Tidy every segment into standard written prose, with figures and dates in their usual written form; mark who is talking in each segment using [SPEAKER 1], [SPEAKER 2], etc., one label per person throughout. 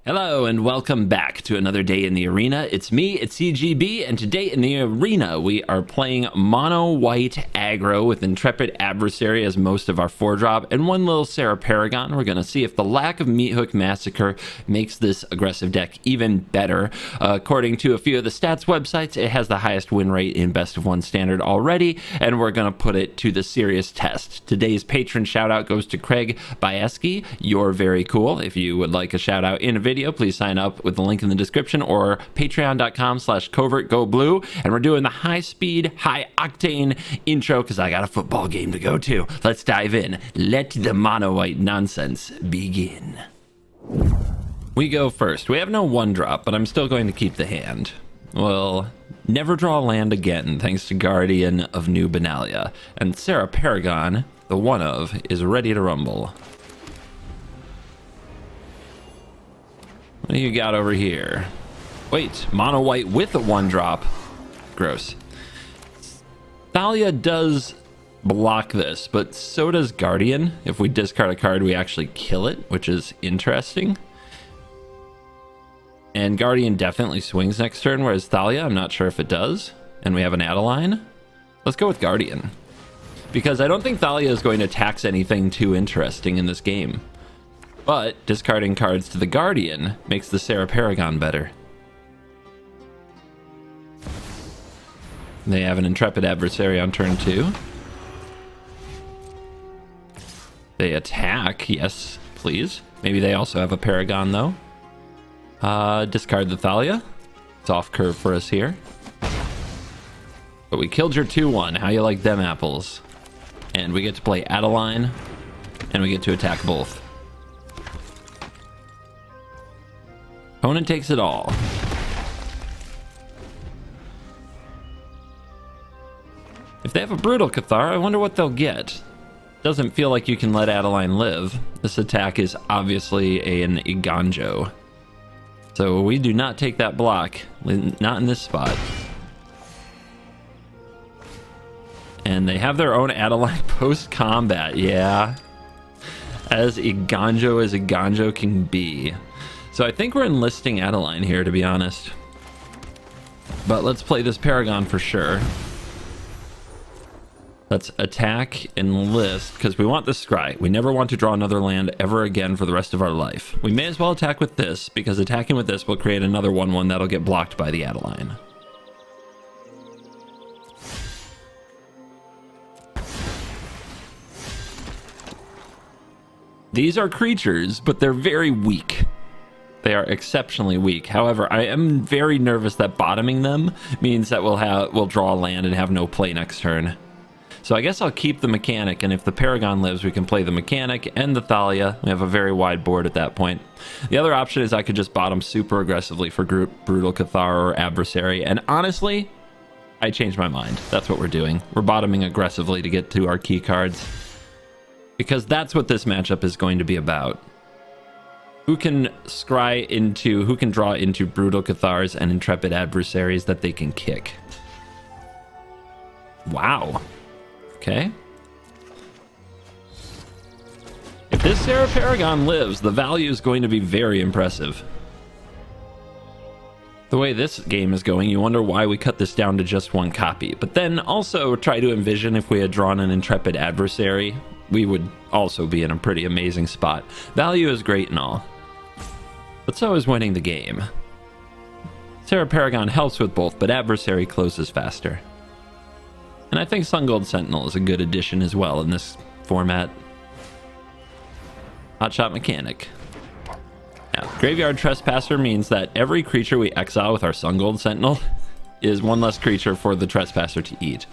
[SPEAKER 1] Hello and welcome back to another day in the arena. It's me, it's CGB, and today in the arena we are playing mono white aggro with Intrepid Adversary as most of our 4-drop and one little Sarah Paragon. We're going to see if the lack of Meat Hook Massacre makes this aggressive deck even better. According to a few of the stats websites, it has the highest win rate in best of 1 standard already, and we're going to put it to the serious test. Today's patron shout out goes to Craig Bieski. You're very cool. If you would like a shout out in a video, please sign up with the link in the description or patreon.com/covertgoblue. And we're doing the high speed, high octane intro because I got a football game to go to. Let's dive in. Let the mono white nonsense begin. We go first. We have no 1-drop, but I'm still going to keep the hand. Well, never draw land again thanks to Guardian of New Benalia. And Sarah Paragon, the one of, is ready to rumble. What do you got over here? Wait, mono white with a 1-drop. Gross. Thalia does block this, but so does Guardian. If we discard a card, we actually kill it, which is interesting. And Guardian definitely swings next turn, whereas Thalia, I'm not sure if it does. And we have an Adeline. Let's go with Guardian, because I don't think Thalia is going to tax anything too interesting in this game. But discarding cards to the Guardian makes the Sarah Paragon better. They have an Intrepid Adversary on turn 2. They attack, yes, please. Maybe they also have a Paragon, though. Discard the Thalia. It's off curve for us here. But we killed your 2-1. How you like them apples? And we get to play Adeline, and we get to attack both. Opponent takes it all. If they have a Brutal Cathar, I wonder what they'll get. Doesn't feel like you can let Adeline live. This attack is obviously an Iganjo. So we do not take that block. Not in this spot. And they have their own Adeline post-combat. Yeah. As Iganjo can be. So I think we're enlisting Adeline here, to be honest. But let's play this Paragon for sure. Let's attack, enlist, because we want the Scry. We never want to draw another land ever again for the rest of our life. We may as well attack with this, because attacking with this will create another 1/1 that'll get blocked by the Adeline. These are creatures, but they're very weak. They are exceptionally weak. However, I am very nervous that bottoming them means that we'll draw land and have no play next turn. So I guess I'll keep the mechanic, and if the Paragon lives, we can play the mechanic and the Thalia. We have a very wide board at that point. The other option is I could just bottom super aggressively for Brutal Cathar or Adversary, and honestly, I changed my mind. That's what we're doing. We're bottoming aggressively to get to our key cards, because that's what this matchup is going to be about. Who can draw into Brutal Cathars and Intrepid Adversaries that they can kick? Wow. Okay. If this Sarah Paragon lives, the value is going to be very impressive. The way this game is going, you wonder why we cut this down to just 1 copy. But then also try to envision if we had drawn an Intrepid Adversary, we would also be in a pretty amazing spot. Value is great and all, but so is winning the game. Sarah Paragon helps with both, but Adversary closes faster. And I think Sungold Sentinel is a good addition as well in this format. Hotshot Mechanic. Yeah, Graveyard Trespasser means that every creature we exile with our Sungold Sentinel is 1 less creature for the Trespasser to eat.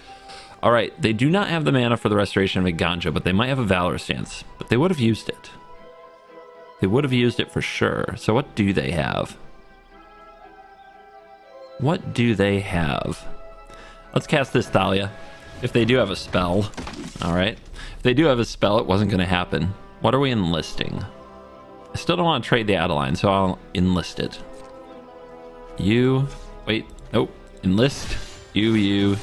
[SPEAKER 1] Alright, they do not have the mana for the Restoration of Iganjo, but they might have a Valor Stance. But they would have used it. They would have used it for sure. So what do they have? What do they have? Let's cast this Thalia. If they do have a spell. Alright. If they do have a spell, it wasn't going to happen. What are we enlisting? I still don't want to trade the Adeline, so I'll enlist it. Wait. Nope. Enlist. You.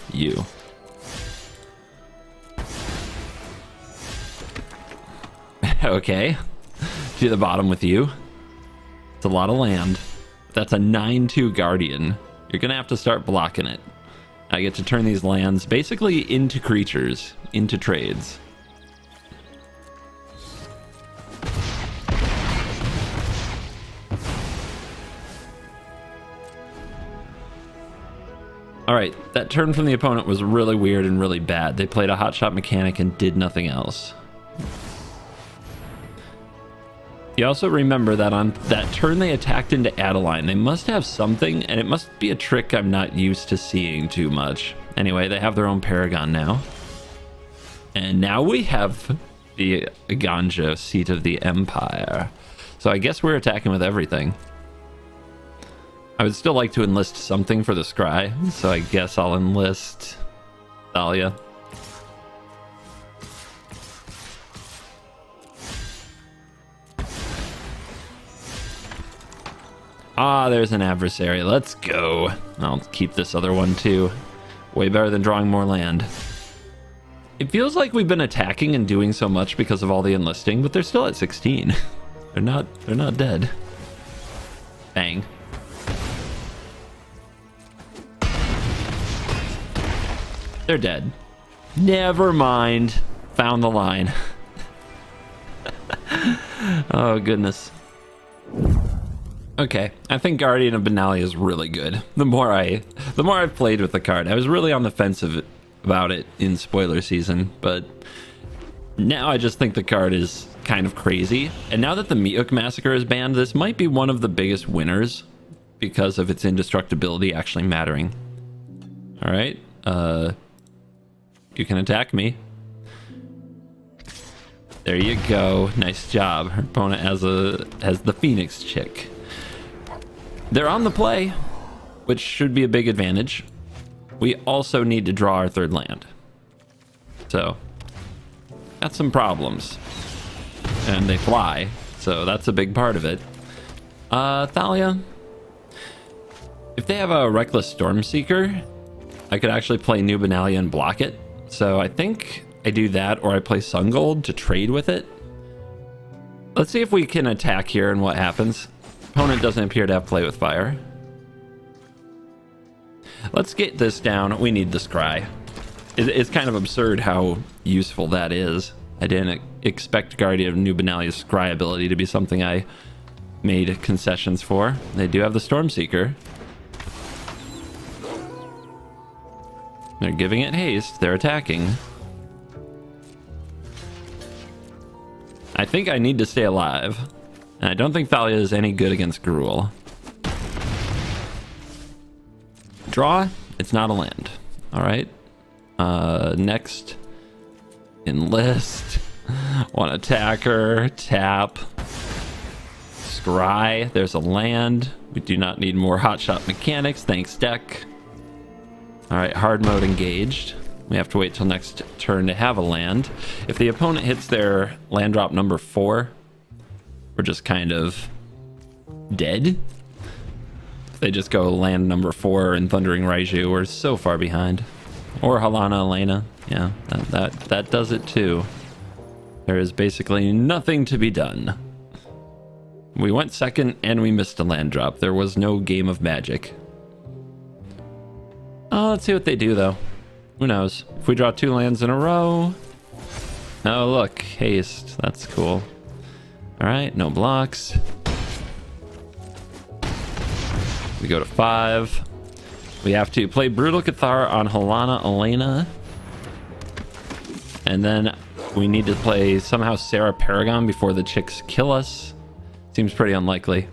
[SPEAKER 1] Okay. To the bottom with you. It's a lot of land. That's a 9/2 Guardian. You're gonna have to start blocking it. I get to turn these lands basically into creatures, into trades. Alright, that turn from the opponent was really weird and really bad. They played a hotshot mechanic and did nothing else. You also remember that on that turn they attacked into Adeline. They must have something, and it must be a trick I'm not used to seeing too much. Anyway, they have their own Paragon now. And now we have the Ganja, seat of the Empire. So I guess we're attacking with everything. I would still like to enlist something for the Scry, so I guess I'll enlist Thalia. Ah, there's an adversary. Let's go. I'll keep this other one too. Way better than drawing more land. It feels like we've been attacking and doing so much because of all the enlisting, but they're still at 16. They're not dead. Bang. They're dead. Never mind. Found the line. Oh, goodness. Okay, I think Guardian of Benalia is really good. The more I've played with the card, I was really on the fence about it in spoiler season, but now I just think the card is kind of crazy. And now that the Mi'uk Massacre is banned, this might be one of the biggest winners because of its indestructibility actually mattering. All right, you can attack me. There you go. Nice job. Her opponent has the Phoenix chick. They're on the play, which should be a big advantage. We also need to draw our third land. So, got some problems. And they fly, so that's a big part of it. Thalia. If they have a Reckless Stormseeker, I could actually play New Benalia and block it. So I think I do that, or I play Sungold to trade with it. Let's see if we can attack here and what happens. Opponent doesn't appear to have play with fire. Let's get this down. We need the Scry. It's kind of absurd how useful that is. I didn't expect Guardian of New Benalia's Scry ability to be something I made concessions for. They do have the Stormseeker. They're giving it haste. They're attacking. I think I need to stay alive. And I don't think Thalia is any good against Gruel. Draw. It's not a land. All right. Next. Enlist. One attacker. Tap. Scry. There's a land. We do not need more hotshot mechanics. Thanks, deck. All right, hard mode engaged. We have to wait till next turn to have a land. If the opponent hits their land drop number 4, we're just kind of dead. If they just go land number 4 and Thundering Raiju, we're so far behind. Or Halana Elena. Yeah, that does it too. There is basically nothing to be done. We went second and we missed a land drop. There was no game of magic. Oh, let's see what they do though. Who knows? If we draw 2 lands in a row. Oh, look, haste. That's cool. All right, no blocks. We go to 5. We have to play Brutal Cathar on Halana Elena. And then we need to play somehow Sarah Paragon before the chicks kill us. Seems pretty unlikely.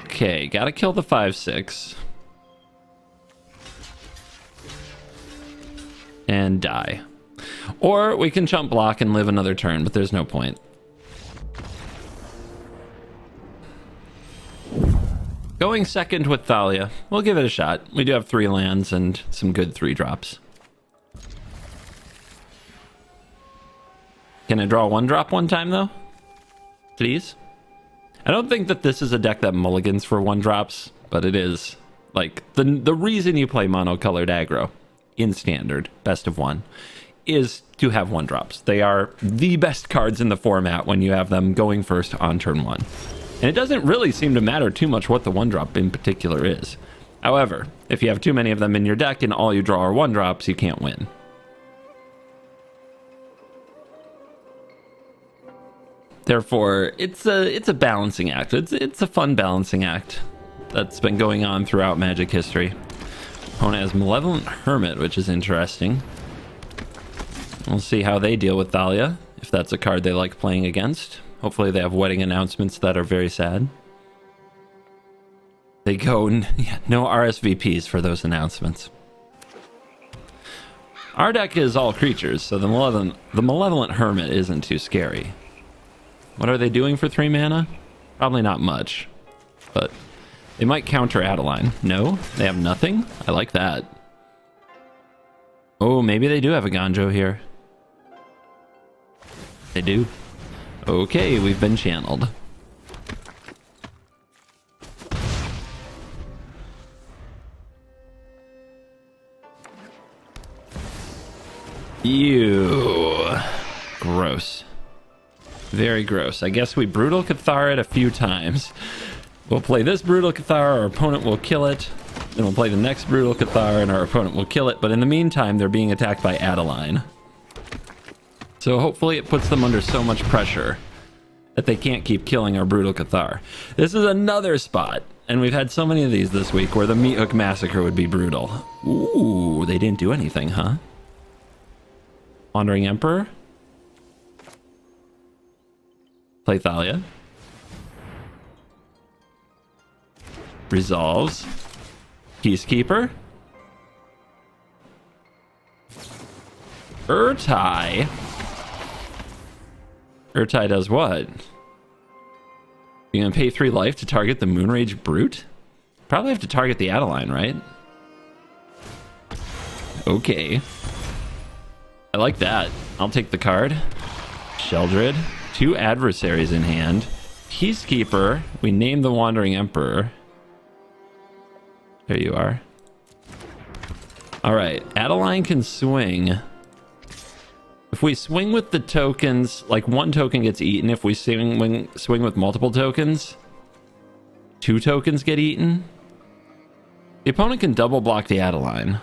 [SPEAKER 1] Okay, gotta kill the 5/6. And die. Or we can chump block and live another turn, but there's no point. Going second with Thalia. We'll give it a shot. We do have 3 lands and some good 3 drops. Can I draw one drop one time though? Please? I don't think that this is a deck that mulligans for one drops, but it is like the reason you play monocolored aggro in standard, best of one, is to have one drops. They are the best cards in the format when you have them going first on turn one. And it doesn't really seem to matter too much what the one drop in particular is. However, if you have too many of them in your deck and all you draw are one drops, you can't win. Therefore, it's a balancing act. It's a fun balancing act that's been going on throughout Magic history. Opponent has Malevolent Hermit, which is interesting. We'll see how they deal with Thalia, if that's a card they like playing against. Hopefully they have wedding announcements that are very sad. They go, no RSVPs for those announcements. Our deck is all creatures, so the Malevolent Hermit isn't too scary. What are they doing for 3 mana? Probably not much, but they might counter Adeline. No, they have nothing? I like that. Oh, maybe they do have a Ganjo here. They do. Okay, we've been channeled. Ew. Gross. Very gross. I guess we Brutal Cathar it a few times. We'll play this Brutal Cathar, our opponent will kill it. Then we'll play the next Brutal Cathar and our opponent will kill it. But in the meantime, they're being attacked by Adeline. So hopefully it puts them under so much pressure that they can't keep killing our Brutal Cathar. This is another spot, and we've had so many of these this week, where the Meat Hook Massacre would be brutal. Ooh, they didn't do anything, huh? Wandering Emperor. Play Thalia. Resolves. Peacekeeper. Urtai. Urtai does what? You're gonna pay 3 life to target the Moonrage Brute? Probably have to target the Adeline, right? Okay. I like that. I'll take the card. Sheldred. 2 adversaries in hand. Peacekeeper. We name the Wandering Emperor. There you are. Alright. Adeline can swing. If we swing with the tokens, like 1 token gets eaten. If we swing with multiple tokens, 2 tokens get eaten. The opponent can double block the Adeline.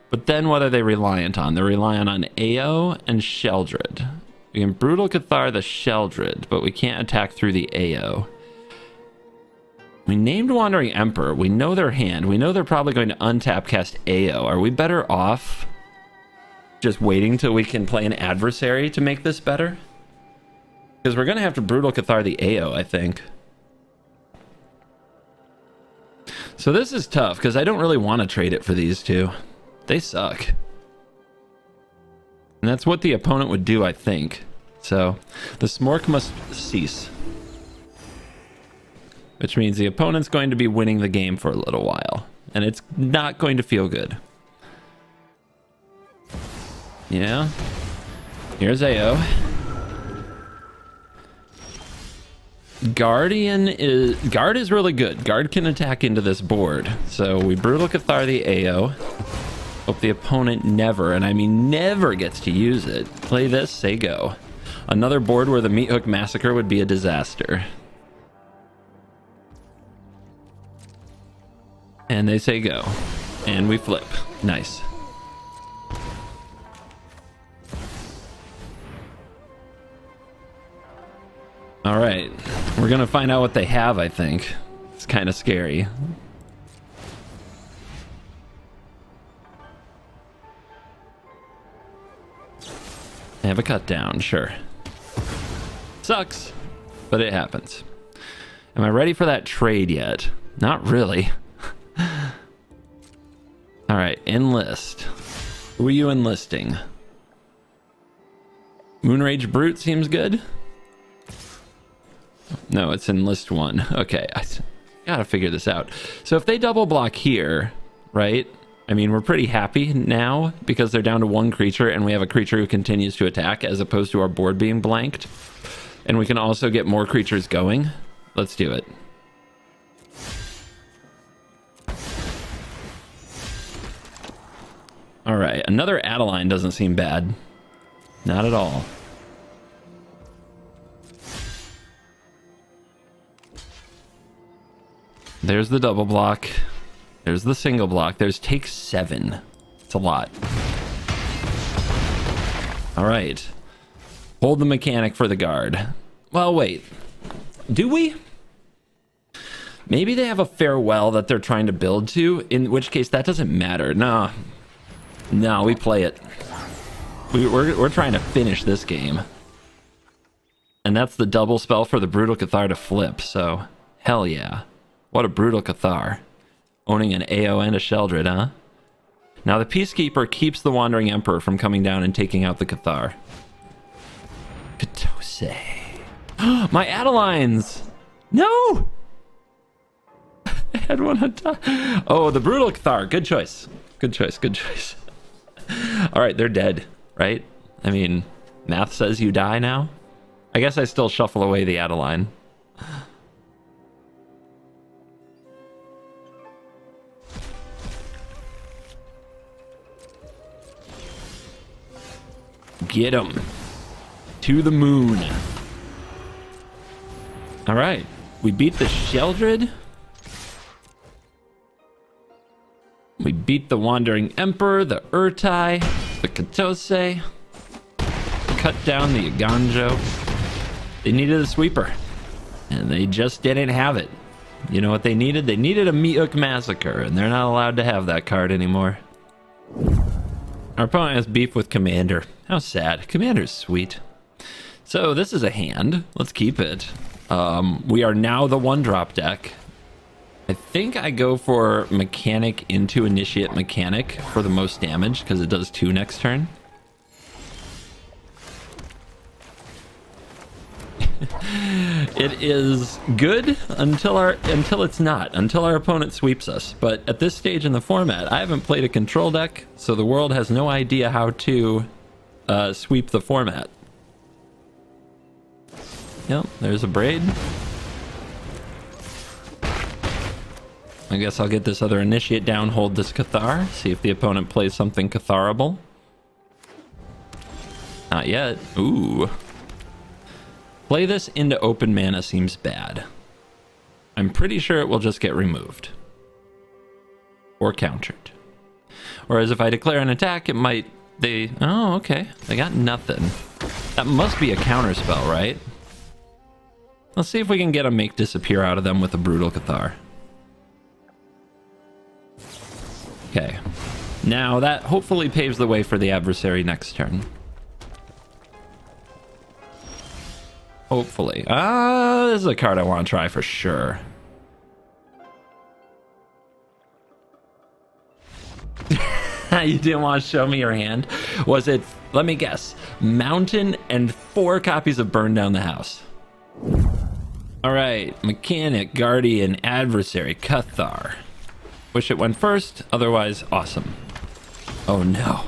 [SPEAKER 1] But then what are they reliant on? They're reliant on AO and Sheldred. We can Brutal Cathar the Sheldred, but we can't attack through the AO. We named Wandering Emperor. We know their hand. We know they're probably going to untap cast AO. Are we better off just waiting till we can play an adversary to make this better? Because we're going to have to Brutal Cathar the AO, I think. So this is tough, because I don't really want to trade it for these two. They suck. And that's what the opponent would do, I think. So the Smork must cease. Which means the opponent's going to be winning the game for a little while. And it's not going to feel good. Yeah. Here's AO. Guard is really good. Guard can attack into this board. So we Brutal Cathar the AO. Hope the opponent never, and I mean never, gets to use it. Play this, say go. Another board where the Meat Hook Massacre would be a disaster. And they say go. And we flip. Nice. All right. We're going to find out what they have, I think. It's kind of scary. They have a cut down, sure. Sucks, but it happens. Am I ready for that trade yet? Not really. All right, enlist. Who are you enlisting? Moonrage Brute seems good. No, it's enlist 1. Okay, I gotta figure this out. So if they double block here, right? I mean, we're pretty happy now because they're down to 1 creature and we have a creature who continues to attack as opposed to our board being blanked. And we can also get more creatures going. Let's do it. All right, another Adeline doesn't seem bad. Not at all. There's the double block. There's the single block. There's take 7. It's a lot. All right. Hold the mechanic for the guard. Well, wait. Do we? Maybe they have a farewell that they're trying to build to, in which case that doesn't matter. Nah. No, we play it. We're trying to finish this game. And that's the double spell for the Brutal Cathar to flip, so hell yeah. What a Brutal Cathar. Owning an AO and a Sheldred, huh? Now the Peacekeeper keeps the Wandering Emperor from coming down and taking out the Cathar. Katose. My Adelines! No! I had one on top. Oh, the Brutal Cathar. Good choice. Good choice. Good choice. All right, they're dead, right? I mean, math says you die now. I guess I still shuffle away the Adeline. Get him. To the moon. All right. We beat the Sheldred. We beat the Wandering Emperor, the Urtai, the Katose. Cut down the Aganjo. They needed a sweeper. And they just didn't have it. You know what they needed? They needed a Mi'uk Massacre, and they're not allowed to have that card anymore. Our opponent has beef with Commander. How sad. Commander's sweet. So this is a hand. Let's keep it. We are now the 1-drop deck. I think I go for Mechanic into Initiate Mechanic for the most damage because it does 2 next turn. It is good until it's not, until our opponent sweeps us. But at this stage in the format, I haven't played a control deck, so the world has no idea how to sweep the format. Yep, there's a Braid. I guess I'll get this other Initiate down, hold this Cathar, see if the opponent plays something Catharable. Not yet. Ooh. Play this into open mana seems bad. I'm pretty sure it will just get removed. Or countered. Whereas if I declare an attack, it might... Oh, okay. They got nothing. That must be a counter spell, right? Let's see if we can get a Make Disappear out of them with a Brutal Cathar. Okay. Now that hopefully paves the way for the adversary next turn. Hopefully. This is a card I want to try for sure. You didn't want to show me your hand? Was it, let me guess, Mountain and 4 copies of Burn Down the House? Alright, Mechanic, Guardian, Adversary, Cathar. Wish it went first, otherwise awesome. Oh no.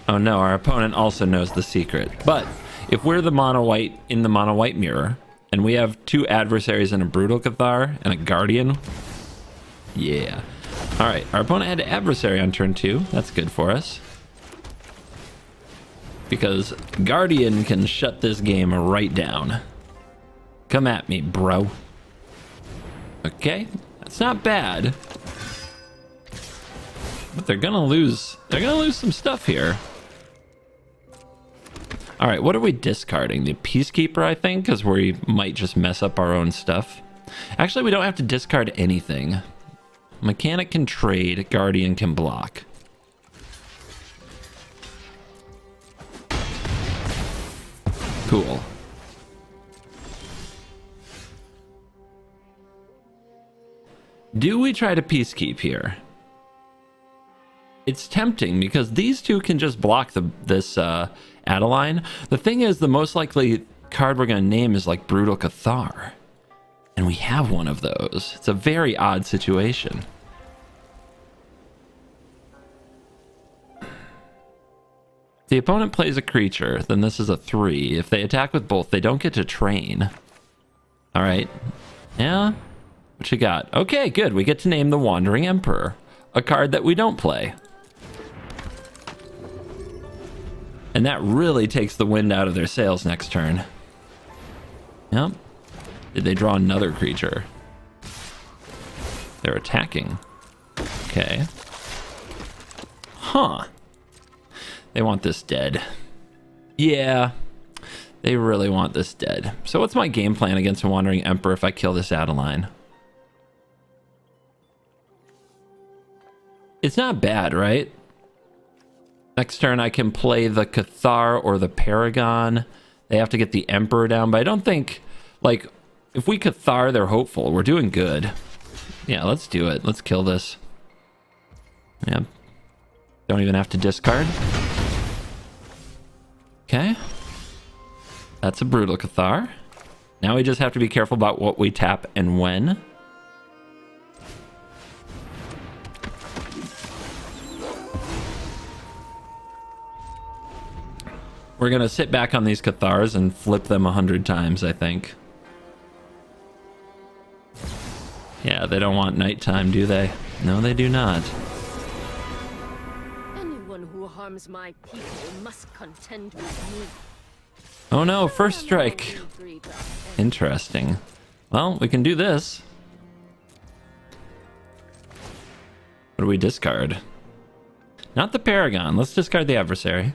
[SPEAKER 1] Oh no, our opponent also knows the secret. But if we're the mono white in the mono white mirror, and we have 2 adversaries and a Brutal Cathar and a Guardian, yeah. All right, our opponent had an adversary on turn 2. That's good for us. Because Guardian can shut this game right down. Come at me, bro. Okay, that's not bad. But they're gonna lose some stuff here. All right, what are we discarding? The Peacekeeper, I think, because we might just mess up our own stuff. Actually, we don't have to discard anything. Mechanic can trade, Guardian can block. Cool. Do we try to Peacekeep here? It's tempting because these 2 can just block this Adeline. The thing is, the most likely card we're going to name is like Brutal Cathar. And we have one of those. It's a very odd situation. If the opponent plays a creature, then this is a 3. If they attack with both, they don't get to train. All right. Yeah. What you got? Okay, good. We get to name the Wandering Emperor, a card that we don't play. And that really takes the wind out of their sails next turn. Yep. Did they draw another creature? They're attacking. Okay. Huh. They want this dead. Yeah. They really want this dead. So what's my game plan against a Wandering Emperor if I kill this Adeline? It's not bad, right? Next turn I can play the Cathar or the Paragon. They have to get the Emperor down, but I don't think, like, if we Cathar, they're hopeful. We're doing good. Yeah, let's do it. Let's kill this. Yeah. Don't even have to discard. Okay. That's a brutal Cathar. Now we just have to be careful about what we tap and when. We're going to sit back on these Cathars and flip them 100 times, I think. Yeah, they don't want nighttime, do they? No, they do not.
[SPEAKER 2] Anyone who harms my people must contend with me.
[SPEAKER 1] Oh no, first strike. Interesting. Well, we can do this. What do we discard? Not the Paragon. Let's discard the Adversary.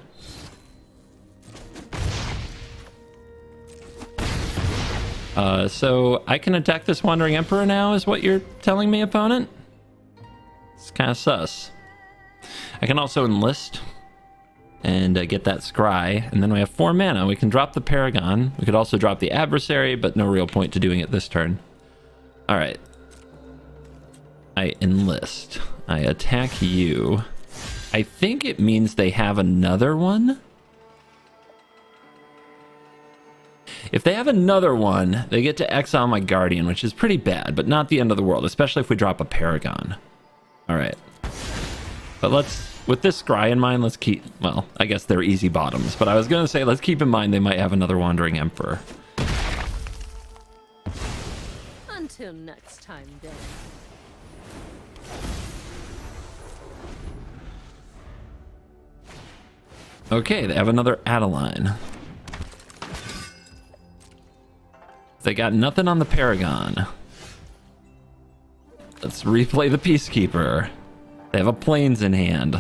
[SPEAKER 1] So I can attack this Wandering Emperor now, is what you're telling me, opponent? It's kind of sus. I can also enlist and get that Scry, and then we have 4 mana. We can drop the Paragon. We could also drop the Adversary, but no real point to doing it this turn. All right. I enlist. I attack you. I think it means they have another one. If they have another one, they get to exile my Guardian, which is pretty bad, but not the end of the world, especially if we drop a Paragon. All right. But let's, with this Scry in mind, let's keep, well, I guess they're easy bottoms, but I was going to say, let's keep in mind they might have another Wandering Emperor.
[SPEAKER 2] Until next time, then.
[SPEAKER 1] Okay, they have another Adeline. They got nothing on the Paragon. Let's replay the Peacekeeper. They have a Plains in hand,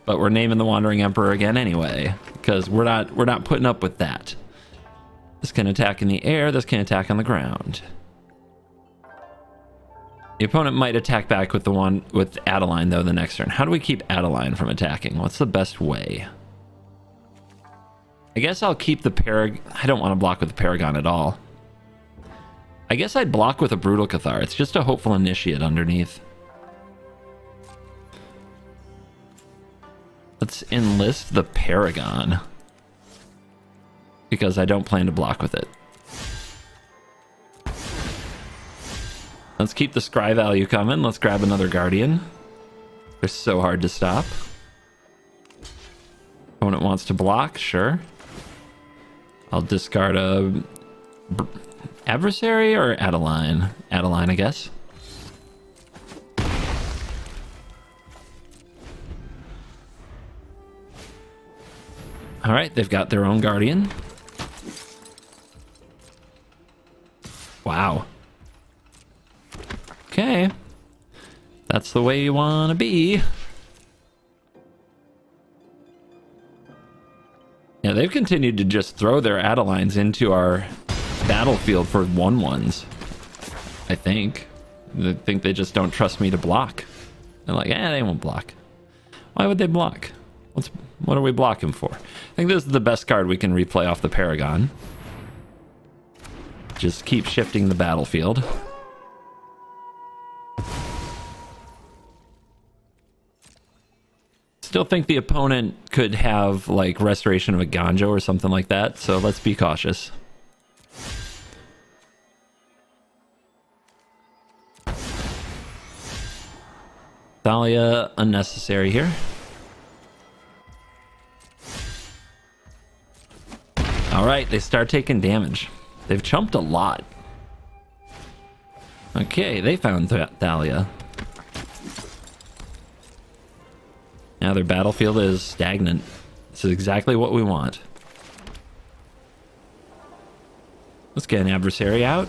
[SPEAKER 1] but we're naming the Wandering Emperor again anyway, because we're not putting up with that. This can attack in the air, this can attack on the ground. The opponent might attack back with the one with Adeline though the next turn. How do we keep Adeline from attacking? What's the best way? I guess I'll keep the Paragon. I don't want to block with the Paragon at all. I guess I'd block with a Brutal Cathar. It's just a Hopeful Initiate underneath. Let's enlist the Paragon, because I don't plan to block with it. Let's keep the Scry value coming. Let's grab another Guardian. They're so hard to stop. Opponent wants to block, sure. I'll discard a Adversary or Adeline? Adeline, I guess. All right, they've got their own Guardian. Wow. Okay. That's the way you want to be. Yeah, they've continued to just throw their Adelines into our battlefield for 1/1s. I think they just don't trust me to block. They're like, they won't block. Why would they block? What are we blocking for? I think this is the best card we can replay off the Paragon. Just keep shifting the battlefield. Still think the opponent could have like Restoration of a Ganjo or something like that, so let's be cautious. Thalia, unnecessary here. All right, they start taking damage. They've chumped a lot. Okay, they found Thalia. Now their battlefield is stagnant. This is exactly what we want. Let's get an adversary out.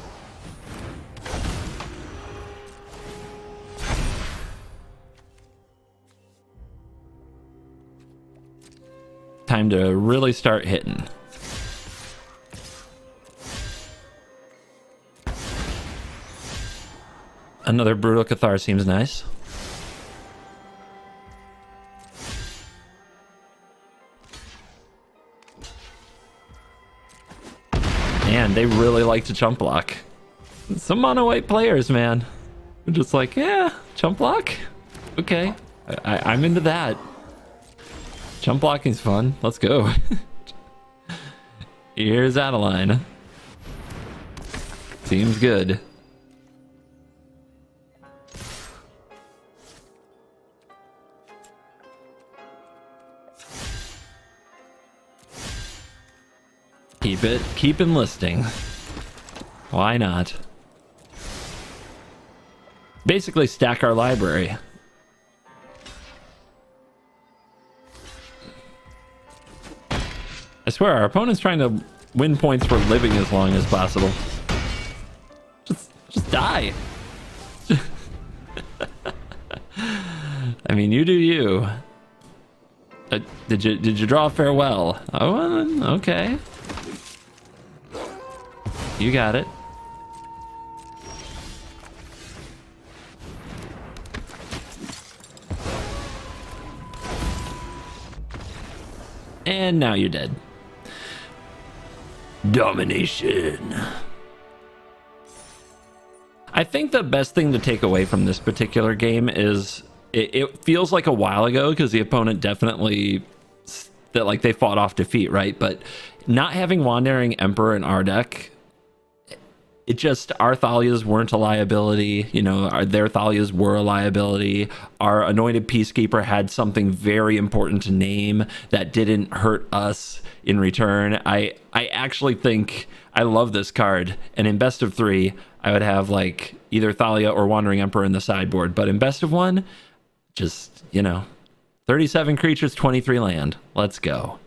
[SPEAKER 1] Time to really start hitting. Another Brutal Cathar seems nice. Man, they really like to chump block. Some mono white players, man. They're just like, yeah, chump block? Okay, I'm into that. Chump blocking's fun. Let's go. Here's Adeline. Seems good. Keep enlisting. Why not? Basically stack our library. I swear, our opponent's trying to win points for living as long as possible. Just die. I mean, you do you. Did you draw a farewell? Oh, okay. You got it. And now you're dead. Domination. I think the best thing to take away from this particular game is it feels like a while ago because the opponent definitely that like they fought off defeat, right? But not having Wandering Emperor in our deck, it just, our Thalias weren't a liability, you know, their Thalias were a liability. Our Anointed Peacekeeper had something very important to name that didn't hurt us in return. I actually think I love this card, and in best of 3 I would have like either Thalia or Wandering Emperor in the sideboard, but in best of 1, just, you know, 37 creatures, 23 land. Let's go.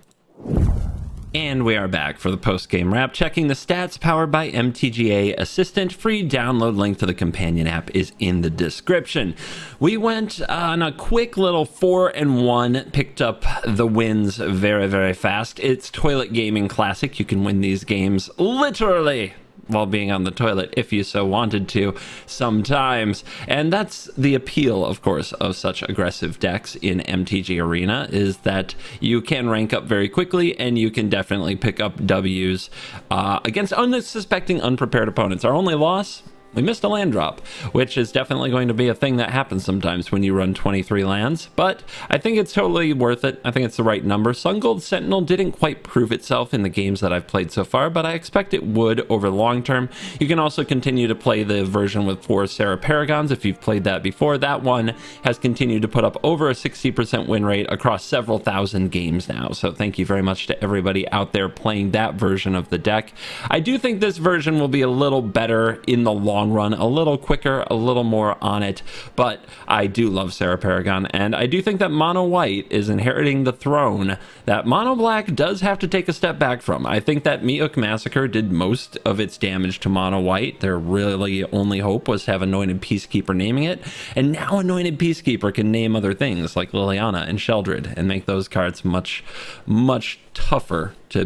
[SPEAKER 1] And we are back for the post-game wrap, checking the stats powered by MTGA Assistant. Free download link to the companion app is in the description. We went on a quick little 4-1, picked up the wins very, very fast. It's Toilet Gaming Classic. You can win these games literally while being on the toilet if you so wanted to sometimes. And that's the appeal, of course, of such aggressive decks in MTG Arena, is that you can rank up very quickly and you can definitely pick up W's against unsuspecting, unprepared opponents. Our only loss, we missed a land drop, which is definitely going to be a thing that happens sometimes when you run 23 lands, but I think it's totally worth it. I think it's the right number. Sun Gold Sentinel didn't quite prove itself in the games that I've played so far, but I expect it would over the long term. You can also continue to play the version with 4 Sarah Paragons if you've played that before. That one has continued to put up over a 60% win rate across several thousand games now, so thank you very much to everybody out there playing that version of the deck. I do think this version will be a little better in the long run, a little quicker, a little more on it, but I do love Sarah Paragon, and I do think that Mono White is inheriting the throne that Mono Black does have to take a step back from. I think that Mi'uk Massacre did most of its damage to Mono White. Their really only hope was to have Anointed Peacekeeper naming it, and now Anointed Peacekeeper can name other things like Liliana and Sheldred and make those cards much, much tougher to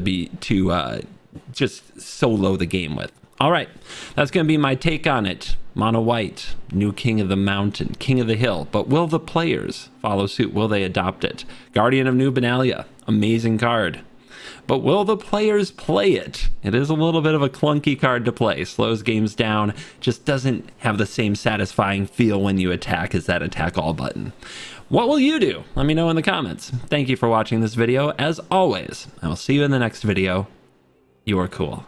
[SPEAKER 1] just solo the game with. All right, that's going to be my take on it. Mono White, new king of the mountain, king of the hill. But will the players follow suit? Will they adopt it? Guardian of New Benalia, amazing card. But will the players play it? It is a little bit of a clunky card to play. Slows games down, just doesn't have the same satisfying feel when you attack as that attack all button. What will you do? Let me know in the comments. Thank you for watching this video. As always, I will see you in the next video. You are cool.